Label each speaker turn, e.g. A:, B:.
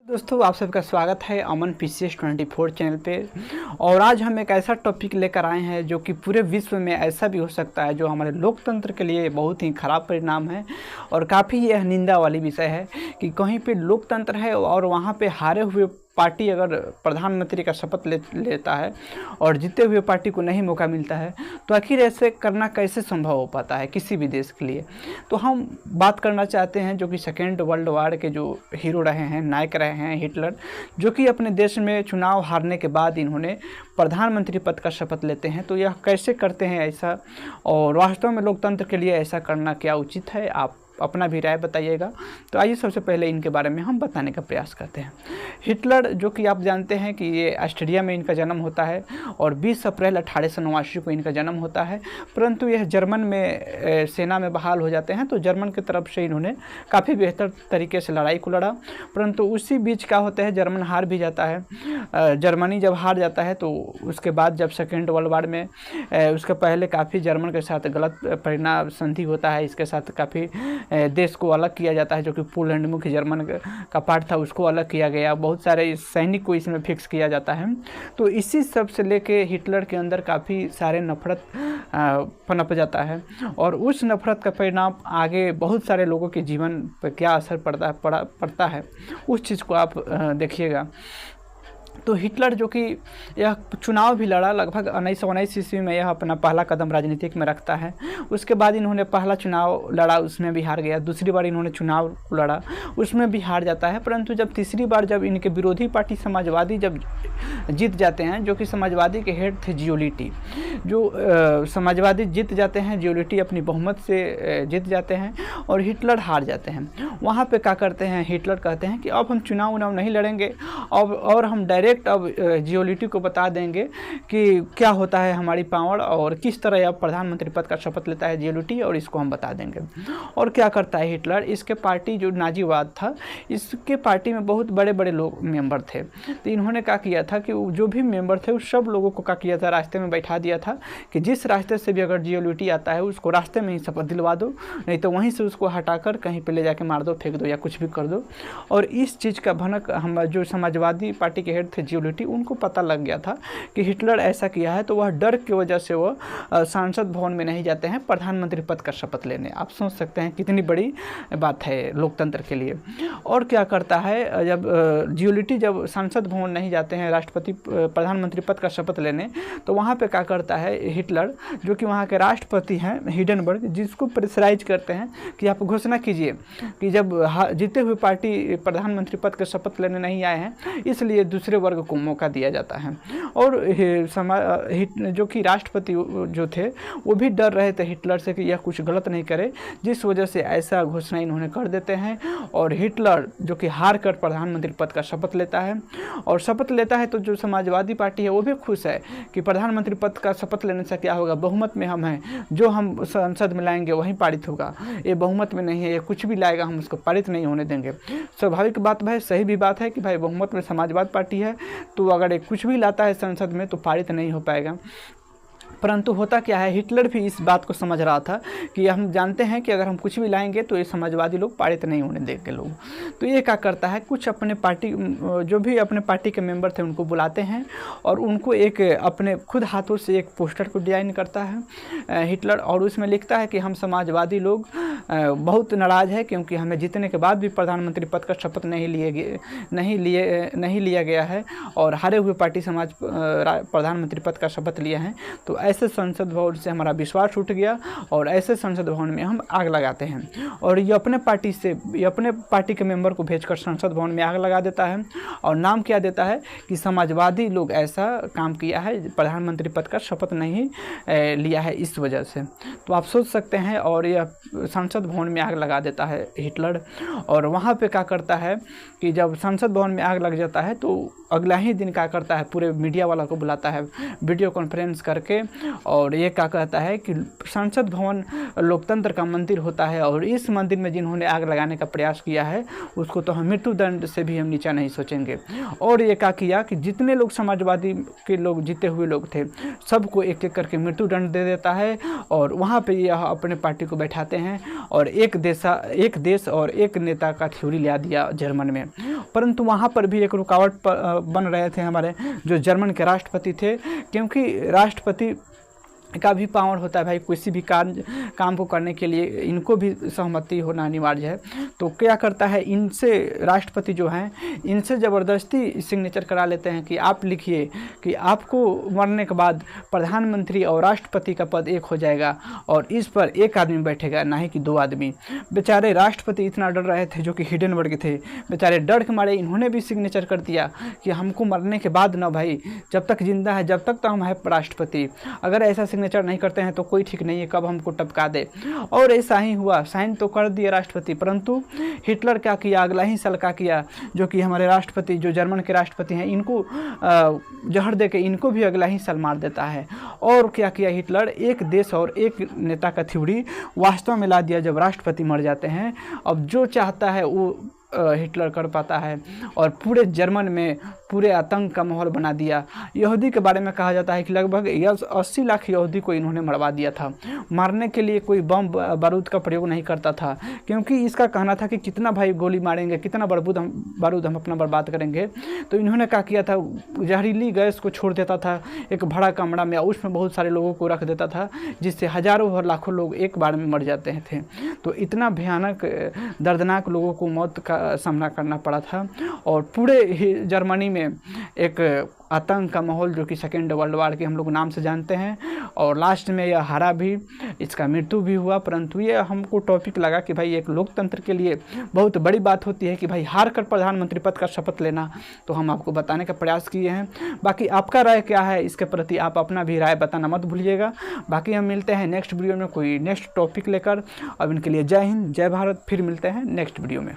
A: दोस्तों, आप सबका स्वागत है अमन PCS 24 चैनल पे। और आज हम एक ऐसा टॉपिक लेकर आए हैं जो कि पूरे विश्व में ऐसा भी हो सकता है जो हमारे लोकतंत्र के लिए बहुत ही ख़राब परिणाम है। और काफ़ी यह निंदा वाली विषय है कि कहीं पे लोकतंत्र है और वहाँ पे हारे हुए पार्टी अगर प्रधानमंत्री का शपथ लेता है और जीते हुए पार्टी को नहीं मौका मिलता है, तो आखिर ऐसे करना कैसे संभव हो पाता है किसी भी देश के लिए। तो हम बात करना चाहते हैं जो कि सेकेंड वर्ल्ड वार के जो हीरो रहे हैं, नायक रहे हैं, हिटलर, जो कि अपने देश में चुनाव हारने के बाद इन्होंने प्रधानमंत्री पद का शपथ लेते हैं। तो यह कैसे करते हैं ऐसा, और वास्तव में लोकतंत्र के लिए ऐसा करना क्या उचित है, आप अपना भी राय बताइएगा। तो आइए सबसे पहले इनके बारे में हम बताने का प्रयास करते हैं। हिटलर, जो कि आप जानते हैं कि ये ऑस्ट्रिया में इनका जन्म होता है और 20 अप्रैल 1889 को इनका जन्म होता है। परंतु यह जर्मन में सेना में बहाल हो जाते हैं, तो जर्मन की तरफ से इन्होंने काफ़ी बेहतर तरीके से लड़ाई को लड़ा। परंतु उसी बीच क्या होता है, जर्मन हार भी जाता है। जर्मनी जब हार जाता है तो उसके बाद जब सेकेंड वर्ल्ड वार में उसके पहले काफ़ी जर्मन के साथ गलत परिणाम संधि होता है। इसके साथ काफ़ी देश को अलग किया जाता है, जो कि पोलैंड मुख्य जर्मन का पार्ट था उसको अलग किया गया। बहुत सारे सैनिक को इसमें फिक्स किया जाता है। तो इसी सब से लेके हिटलर के अंदर काफ़ी सारे नफरत पनप जाता है और उस नफरत का परिणाम आगे बहुत सारे लोगों के जीवन पर क्या असर पड़ता है उस चीज़ को आप देखिएगा। तो हिटलर, जो कि यह चुनाव भी लड़ा, लगभग 1919 ईस्वी में यह अपना पहला कदम राजनीतिक में रखता है। उसके बाद इन्होंने पहला चुनाव लड़ा, उसमें भी हार गया। दूसरी बार इन्होंने चुनाव लड़ा, उसमें भी हार जाता है। परंतु जब तीसरी बार जब इनके विरोधी पार्टी समाजवादी जब जीत जाते हैं, जो कि समाजवादी के हेड थे जियोलिटी, जो समाजवादी जीत जाते हैं, जियोलिटी अपनी बहुमत से जीत जाते हैं और हिटलर हार जाते हैं। वहाँ पर क्या करते हैं, हिटलर कहते हैं कि अब हम चुनाव नहीं लड़ेंगे और हम डायरेक्ट अब जियोलिटी को बता देंगे कि क्या होता है हमारी पावर और किस तरह अब प्रधानमंत्री पद का शपथ लेता है जियोलिटी, और इसको हम बता देंगे। और क्या करता है हिटलर, इसके पार्टी जो नाजीवाद था, इसके पार्टी में बहुत बड़े बड़े लोग मेंबर थे। तो इन्होंने क्या किया था कि जो भी मेंबर थे उस सब लोगों को क्या किया था, रास्ते में बैठा दिया था कि जिस रास्ते से भी अगर जियोलिटी आता है उसको रास्ते में ही शपथ दिलवा दो, नहीं तो वहीं से उसको हटाकर कहीं पर ले जाके मार दो, फेंक दो या कुछ भी कर दो। और इस चीज़ का भनक हम जो समाजवादी पार्टी के हेड थे जियोलिटी, उनको पता लग गया था कि हिटलर ऐसा किया है, तो वह डर की वजह से वह संसद भवन में नहीं जाते हैं प्रधानमंत्री पद का शपथ लेने। आप सोच सकते हैं कितनी बड़ी बात है लोकतंत्र के लिए। और क्या करता है, जब जियोलिटी जब संसद भवन नहीं जाते हैं राष्ट्रपति प्रधानमंत्री पद का शपथ लेने, तो वहाँ पे क्या करता है हिटलर, जो कि वहाँ के राष्ट्रपति हैं हिंडनबर्ग, जिसको प्रेशराइज करते हैं कि आप घोषणा कीजिए कि जब जीते हुए पार्टी प्रधानमंत्री पद का शपथ लेने नहीं आए हैं, इसलिए दूसरे वर्ग को मौका दिया जाता है। और जो कि राष्ट्रपति जो थे वो भी डर रहे थे हिटलर से कि यह कुछ गलत नहीं करे, जिस वजह से ऐसा घोषणा इन्होंने कर देते हैं। और हिटलर, जो कि हार कर प्रधानमंत्री पद का शपथ लेता है, और शपथ लेता है तो जो समाजवादी पार्टी है वो भी खुश है कि प्रधानमंत्री पद का शपथ लेने से क्या होगा, बहुमत में हम हैं, जो हम संसद में लाएंगे वहीं पारित होगा। ये बहुमत में नहीं है, ये कुछ भी लाएगा हम उसको पारित नहीं होने देंगे। स्वाभाविक बात भाई, सही भी बात है कि भाई बहुमत में समाजवादी पार्टी है, तो अगर एक कुछ भी लाता है संसद में तो पारित नहीं हो पाएगा। परंतु होता क्या है, हिटलर भी इस बात को समझ रहा था कि हम जानते हैं कि अगर हम कुछ भी लाएंगे तो ये समाजवादी लोग पारित नहीं होने देंगे लोग। तो ये क्या करता है, कुछ अपने पार्टी जो भी अपने पार्टी के मेंबर थे उनको बुलाते हैं और उनको एक अपने खुद हाथों से एक पोस्टर को डिजाइन करता है हिटलर, और उसमें लिखता है कि हम समाजवादी लोग बहुत नाराज़ है क्योंकि हमें जीतने के बाद भी प्रधानमंत्री पद का शपथ नहीं लिया गया है और हारे हुए पार्टी समाज प्रधानमंत्री पद का शपथ लिया है। तो ऐसे संसद भवन से हमारा विश्वास उठ गया और ऐसे संसद भवन में हम आग लगाते हैं। और ये अपने पार्टी के मेंबर को भेजकर संसद भवन में आग लगा देता है और नाम क्या देता है कि समाजवादी लोग ऐसा काम किया है, प्रधानमंत्री पद का शपथ नहीं लिया है इस वजह से। तो आप सोच सकते हैं, और यह संसद भवन में आग लगा देता है हिटलर। और वहाँ पे क्या करता है कि जब संसद भवन में आग लग जाता है तो अगला ही दिन क्या करता है, पूरे मीडिया वाला को बुलाता है, वीडियो कॉन्फ्रेंस करके और ये क्या कहता है कि संसद भवन लोकतंत्र का मंदिर होता है और इस मंदिर में जिन्होंने आग लगाने का प्रयास किया है उसको तो हम मृत्युदंड से भी हम नीचा नहीं सोचेंगे। और ये क्या किया कि जितने लोग समाजवादी के लोग जीते हुए लोग थे सबको एक एक करके मृत्युदंड दे देता है और वहाँ पे यह अपने पार्टी को बैठाते हैं और एक देश और एक नेता का थ्योरी ला दिया जर्मन में। परंतु वहाँ पर भी एक रुकावट बन रहे थे हमारे जो जर्मन के राष्ट्रपति थे, क्योंकि राष्ट्रपति का भी पावर होता है भाई, किसी भी काम को करने के लिए इनको भी सहमति होना अनिवार्य है। तो क्या करता है, इनसे राष्ट्रपति जो हैं इनसे ज़बरदस्ती सिग्नेचर करा लेते हैं कि आप लिखिए कि आपको मरने के बाद प्रधानमंत्री और राष्ट्रपति का पद एक हो जाएगा और इस पर एक आदमी बैठेगा, ना ही कि दो आदमी। बेचारे राष्ट्रपति इतना डर रहे थे जो कि हिडेनबर्ग थे, बेचारे डर के मारे इन्होंने भी सिग्नेचर कर दिया कि हमको मरने के बाद ना भाई, जब तक जिंदा है जब तक तो हम हैं राष्ट्रपति, अगर ऐसा सिग्नेचर नहीं करते हैं तो कोई ठीक नहीं है कब हमको टपका दे। और ऐसा ही हुआ, साइन तो कर दिए राष्ट्रपति, परंतु हिटलर क्या किया, अगला ही साल क्या किया, जो कि हमारे राष्ट्रपति जो जर्मन के राष्ट्रपति हैं इनको जहर दे के इनको भी अगला ही साल मार देता है। और क्या किया हिटलर, एक देश और एक नेता का थ्योरी वास्तव में ला दिया। जब राष्ट्रपति मर जाते हैं अब जो चाहता है वो हिटलर कर पाता है और पूरे जर्मन में पूरे आतंक का माहौल बना दिया। यहूदी के बारे में कहा जाता है कि लगभग 80 लाख यहूदी को इन्होंने मरवा दिया था। मारने के लिए कोई बम बारूद का प्रयोग नहीं करता था, क्योंकि इसका कहना था कि कितना भाई गोली मारेंगे, कितना बारूद हम अपना बर्बाद करेंगे। तो इन्होंने क्या किया था, जहरीली गैस को छोड़ देता था एक बड़ा कमरा में, उसमें बहुत सारे लोगों को रख देता था जिससे हज़ारों और लाखों लोग एक बार में मर जाते थे। तो इतना भयानक दर्दनाक लोगों को मौत का सामना करना पड़ा था और पूरे जर्मनी में एक आतंक का माहौल जो कि सेकेंड वर्ल्ड वार के हम लोग नाम से जानते हैं। और लास्ट में यह हारा भी, इसका मृत्यु भी हुआ। परंतु ये हमको टॉपिक लगा कि भाई एक लोकतंत्र के लिए बहुत बड़ी बात होती है कि भाई हार कर प्रधानमंत्री पद का शपथ लेना, तो हम आपको बताने का प्रयास किए हैं। बाकी आपका राय क्या है इसके प्रति, आप अपना भी राय बताना मत भूलिएगा। बाकी हम मिलते हैं नेक्स्ट वीडियो में कोई नेक्स्ट टॉपिक लेकर। अब इनके लिए जय हिंद, जय भारत, फिर मिलते हैं नेक्स्ट वीडियो में।